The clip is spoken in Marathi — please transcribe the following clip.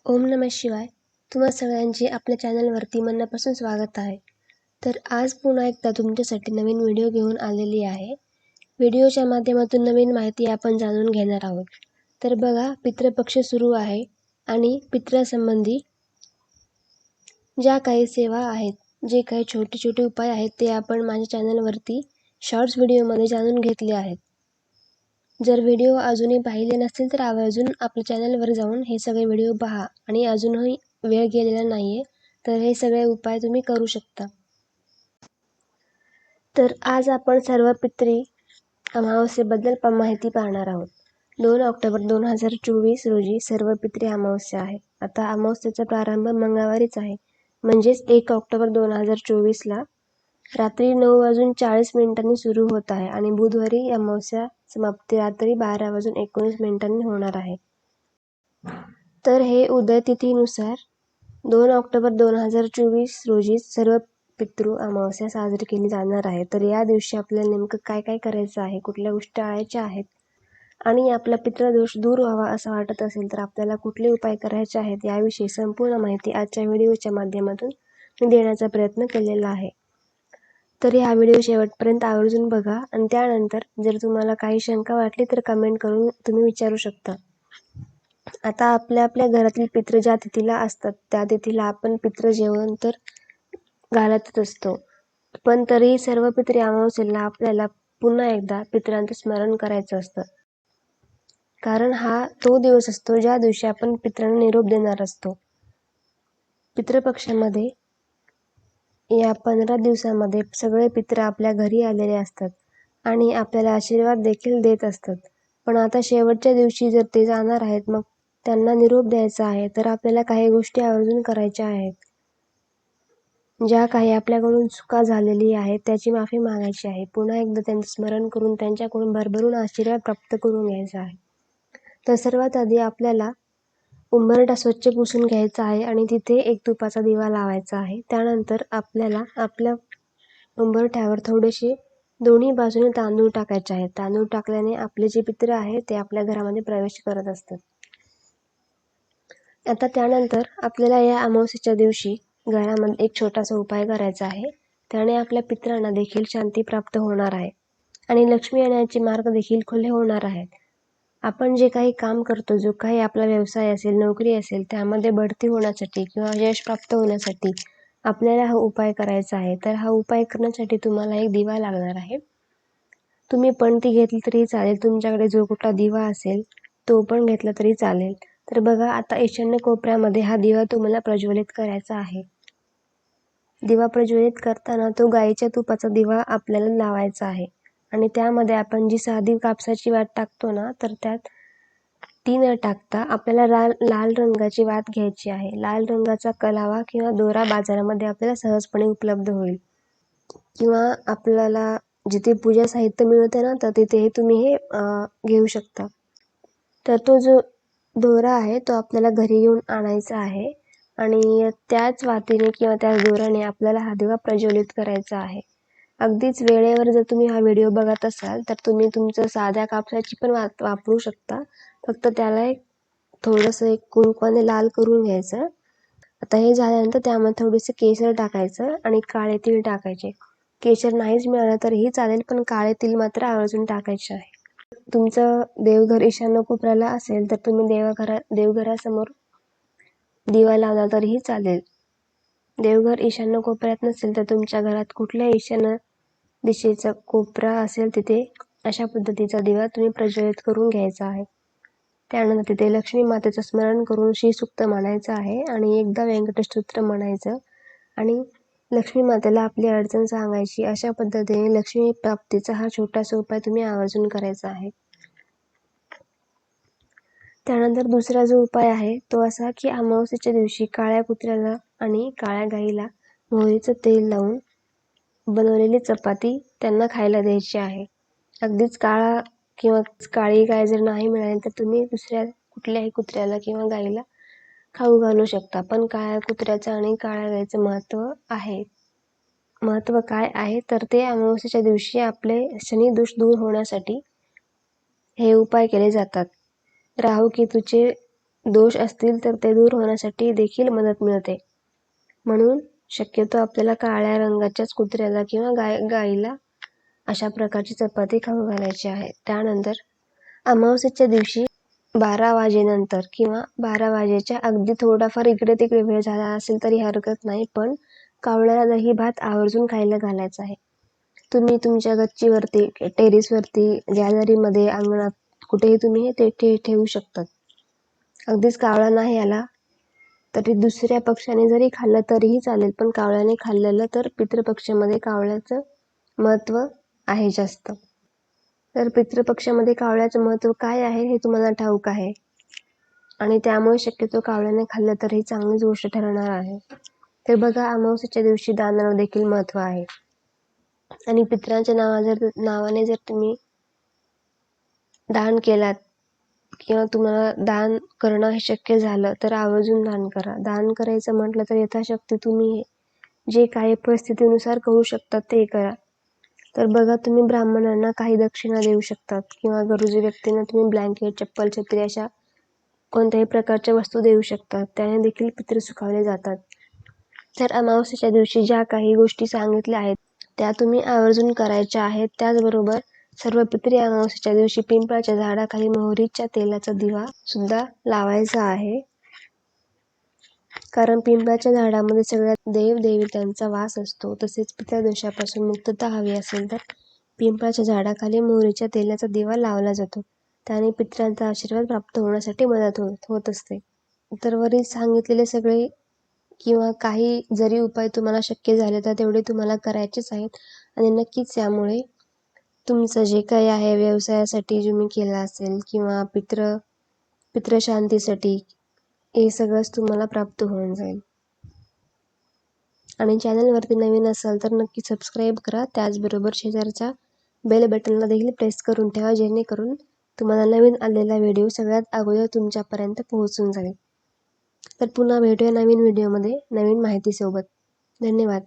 ओम नमः शिवाय. तुम्हा सगळ्यांचे आपल्या चॅनलवरती मनापासून स्वागत आहे. तर आज पुन्हा एकदा तुमच्यासाठी नवीन व्हिडिओ घेऊन आलेली आहे. व्हिडिओच्या माध्यमातून नवीन माहिती आपण जाणून घेणार आहोत. तर बघा, पितृपक्ष सुरू आहे आणि पितृसंबंधी ज्या काही सेवा आहेत, जे काही छोटे छोटे उपाय आहेत, ते आपण माझ्या चॅनलवरती शॉर्ट्स व्हिडिओमध्ये जाणून घेतले आहेत. जर व्हिडिओ अजूनही पाहिले नसतील तर आवर्जून आपल्या चॅनलवर जाऊन हे सगळे व्हिडिओ पहा आणि अजूनही वेळ गेलेला नाही आहे तर हे सगळे उपाय तुम्ही करू शकता. तर आज आपण सर्व पितरी अमावस्येबद्दल माहिती पाहणार आहोत. 2 ऑक्टोबर 2024 रोजी सर्व पितरी अमावस्या आहे. आता अमावस्येचा प्रारंभ मंगळवारीच आहे, म्हणजेच 1 ऑक्टोबर 2024ला रात्री 9:40 सुरू होत आहे आणि बुधवारी अमावस्या समाप्ती रात्री 12:19 होणार आहे. तर हे उदय तिथीनुसार 2 ऑक्टोबर 2024 रोजी सर्व पितृ अमावस्या साजरी केली जाणार आहे. तर या दिवशी आपल्याला नेमकं काय काय करायचं आहे, कुठल्या गोष्टी टाळायच्या आहेत आणि आपला पितृदोष दूर व्हावा असं वाटत असेल तर आपल्याला कुठले उपाय करायचे आहेत, याविषयी संपूर्ण माहिती आजच्या व्हिडिओच्या माध्यमातून मी देण्याचा प्रयत्न केलेला आहे. तर हा व्हिडिओ शेवटपर्यंत आवर्जून बघा आणि त्यानंतर जर तुम्हाला काही शंका वाटली तर कमेंट करून तुम्ही विचारू शकता. आता आपल्या घरातील पितृ ज्या तिथीला असतात त्या तिथीला आपण पितृ जेवण तर घालतच असतो, पण तरीही सर्व पितरी अमावस्येला आपल्याला पुन्हा एकदा पितरांचं स्मरण करायचं असतं. कारण हा तो दिवस असतो ज्या दिवशी आपण पितरांना निरोप देणार असतो. पितृपक्षामध्ये या 15 दिवसामध्ये सगळे पितृ आपल्या घरी आलेले असतात आणि आपल्याला आशीर्वाद देखील देत असतात. पण आता शेवटच्या दिवशी जर ते जाणार आहेत, मग त्यांना निरोप द्यायचा आहे, तर आपल्याला काही गोष्टी आवर्जून करायच्या आहेत. ज्या काही आपल्याकडून चुका झालेली आहेत त्याची माफी मागायची आहे. पुन्हा एकदा त्यांचं स्मरण करून त्यांच्याकडून भरभरून आशीर्वाद प्राप्त करून घ्यायचा आहे. तर सर्वात आधी आपल्याला उंबरठा स्वच्छ पुसून घ्यायचा आहे आणि तिथे एक तुपाचा दिवा लावायचा आहे. त्यानंतर आपल्याला आपल्या उंबरठ्यावर थोडेसे दोन्ही बाजूने तांदूळ टाकायचे आहेत. तांदूळ टाकल्याने आपले जे पितृ आहे ते आपल्या घरामध्ये प्रवेश करत असतात. आता त्यानंतर आपल्याला या अमावस्येच्या दिवशी घरामध्ये एक छोटासा उपाय करायचा आहे. त्याने आपल्या पितरांना देखील शांती प्राप्त होणार आहे आणि लक्ष्मी येण्याचे मार्ग देखील खुले होणार आहेत. आपण जे काही काम करतो, जो काही आपला व्यवसाय असेल, नोकरी असेल, त्यामध्ये बढती होण्यासाठी किंवा यश प्राप्त होण्यासाठी आपल्याला हा उपाय करायचा आहे. तर हा उपाय करण्यासाठी तुम्हाला एक दिवा लागणार आहे. तुम्ही पणती घेतली तरी चालेल, तुमच्याकडे जो कुठला दिवा असेल तो पण घेतला तरी चालेल. तर बघा, आता ईशान्य कोपऱ्यामध्ये हा दिवा तुम्हाला प्रज्वलित करायचा आहे. दिवा प्रज्वलित करताना तो गाईच्या तुपाचा दिवा आपल्याला लावायचा आहे आणि त्यामध्ये आपण जी साधी कापसाची वात टाकतो ना, तर त्यात ती न टाकता आपल्याला लाल रंगाची वात घ्यायची आहे. लाल रंगाचा कलावा किंवा दोरा बाजारामध्ये आपल्याला सहजपणे उपलब्ध होईल किंवा आपल्याला जिथे पूजा साहित्य मिळते ना, तर तिथे तुम्ही हे घेऊ शकता. तर तो जो दोरा आहे तो आपल्याला घरी घेऊन आणायचा आहे आणि त्याच वातीने किंवा त्याच दोऱ्याने आपल्याला हा दिवा प्रज्वलित करायचा आहे. अगदीच वेळेवर जर तुम्ही हा व्हिडिओ बघत असाल तर तुम्ही तुमचं साध्या कापसाची पण वापरू शकता. फक्त त्याला एक थोडंसं एक कुंकवाने लाल करून घ्यायचं. आता हे झाल्यानंतर त्यामध्ये थोडेसे केशर टाकायचं आणि काळे तीळ टाकायचे. केशर नाहीच मिळालं तरीही चालेल, पण काळे तीळ मात्र आवर्जून टाकायचे आहे. तुमचं देवघर ईशान्य कोपऱ्याला असेल तर तुम्ही देवघरासमोर दिवा लावला तरीही चालेल. देवघर ईशान्य कोपऱ्यात नसेल तर तुमच्या घरात कुठल्या ईशान्य दिशेचा कोपरा असेल तिथे अशा पद्धतीचा दिवा तुम्ही प्रज्वलित करून घ्यायचा आहे. त्यानंतर तिथे लक्ष्मी मातेचं स्मरण करून श्रीसूक्त म्हणायचं आहे आणि एकदा व्यंकटेश स्तोत्र म्हणायचं आणि लक्ष्मी मातेला आपली अडचण सांगायची. अशा पद्धतीने लक्ष्मी प्राप्तीचा हा छोटासा उपाय तुम्ही आवर्जून करायचा आहे. त्यानंतर दुसरा जो उपाय आहे तो असा की अमावस्येच्या दिवशी काळ्या कुत्र्याला आणि काळ्या गाईला मोहरीचं तेल लावून बनवलेली चपाती त्यांना खायला द्यायची आहे. अगदीच काळा किंवा काळी गाय जर नाही मिळाली तर तुम्ही दुसऱ्या कुठल्याही कुत्र्याला किंवा गाईला खाऊ घालू शकता. पण काळ्या कुत्र्याचं आणि काळ्या गाईचं महत्त्व काय आहे तर ते अमावस्येच्या दिवशी आपले शनी दोष दूर होण्यासाठी हे उपाय केले जातात. राहू केतूचे दोष असतील तर ते दूर होण्यासाठी देखील मदत मिळते. म्हणून शक्यतो आपल्याला काळ्या रंगाच्याच कुत्र्याला किंवा गाईला अशा प्रकारची चपाती खाऊ घालायची आहे. त्यानंतर अमावस्येच्या दिवशी 12 वाजेनंतर किंवा 12 वाजेच्या अगदी थोडाफार इकडे तिकडे वेळ झाला असेल तरी हरकत नाही, पण कावळ्याला दही भात आवर्जून खायला घालायचा आहे. तुम्ही तुमच्या गच्चीवरती, टेरेसवरती, गॅलरीमध्ये, अंगणात कुठेही तुम्ही ते ठेवू शकतात. अगदीच कावळा नाही आला तरी दुसऱ्या पक्षाने जरी खाल्लं तरीही चालेल, पण कावळ्याने खाल्लेलं तर पितृपक्षामध्ये कावळ्याचं महत्त्व आहे जास्त. तर पितृपक्षामध्ये कावळ्याचं महत्त्व काय आहे हे तुम्हाला ठाऊक आहे, आणि त्यामुळे शक्यतो कावळ्याने खाल्लं तर ही चांगलीच गोष्ट ठरणार आहे. तर बघा, अमावस्येच्या दिवशी दानाला देखील महत्त्व आहे, आणि पितरांच्या नावाने जर तुम्ही दान केलात किंवा तुम्हाला दान करणं हे शक्य झालं तर आवर्जून दान करा. दान करायचं म्हटलं तर यथाशक्ती तुम्ही जे काही परिस्थितीनुसार करू शकतात ते करा. तर बघा, तुम्ही ब्राह्मणांना काही दक्षिणा देऊ शकतात किंवा गरजू व्यक्तींना तुम्ही ब्लँकेट, चप्पल, छत्री अशा कोणत्याही प्रकारच्या वस्तू देऊ शकतात. त्याने देखील पितृ सुखावले जातात. तर अमावस्येच्या दिवशी ज्या काही गोष्टी सांगितल्या आहेत त्या तुम्ही आवर्जून करायच्या आहेत. त्याचबरोबर सर्व पितरी अमावस्येच्या दिवशी पिंपळाच्या झाडाखाली मोहरीच्या तेलाचा दिवा सुद्धा लावायचा आहे, कारण पिंपळाच्या झाडामध्ये सगळ्यात देवदेवतांचा वास असतो. तसेच पितृदोषापासून मुक्तता हवी असेल तर पिंपळाच्या झाडाखाली मोहरीच्या तेलाचा दिवा लावला जातो. त्याने पितरांचा आशीर्वाद प्राप्त होण्यासाठी मदत होत असते. तर वरील सांगितलेले सगळे किंवा काही जरी उपाय तुम्हाला शक्य झाले तर तेवढे तुम्हाला करायचेच आहेत, आणि नक्कीच यामुळे तुमचं जे काही आहे व्यवसायासाठी तुम्ही केला असेल किंवा पितृशांतीसाठी, हे सगळंच तुम्हाला प्राप्त होऊन जाईल. आणि चॅनलवरती नवीन असाल तर नक्की सबस्क्राईब करा. त्याचबरोबर शेजारच्या बेल बटनला देखील प्रेस करून ठेवा, जेणेकरून तुम्हाला नवीन आलेला व्हिडिओ सगळ्यात अगोदर तुमच्यापर्यंत पोहोचून जाईल. तर पुन्हा भेटूया नवीन व्हिडिओमध्ये नवीन माहितीसोबत. धन्यवाद.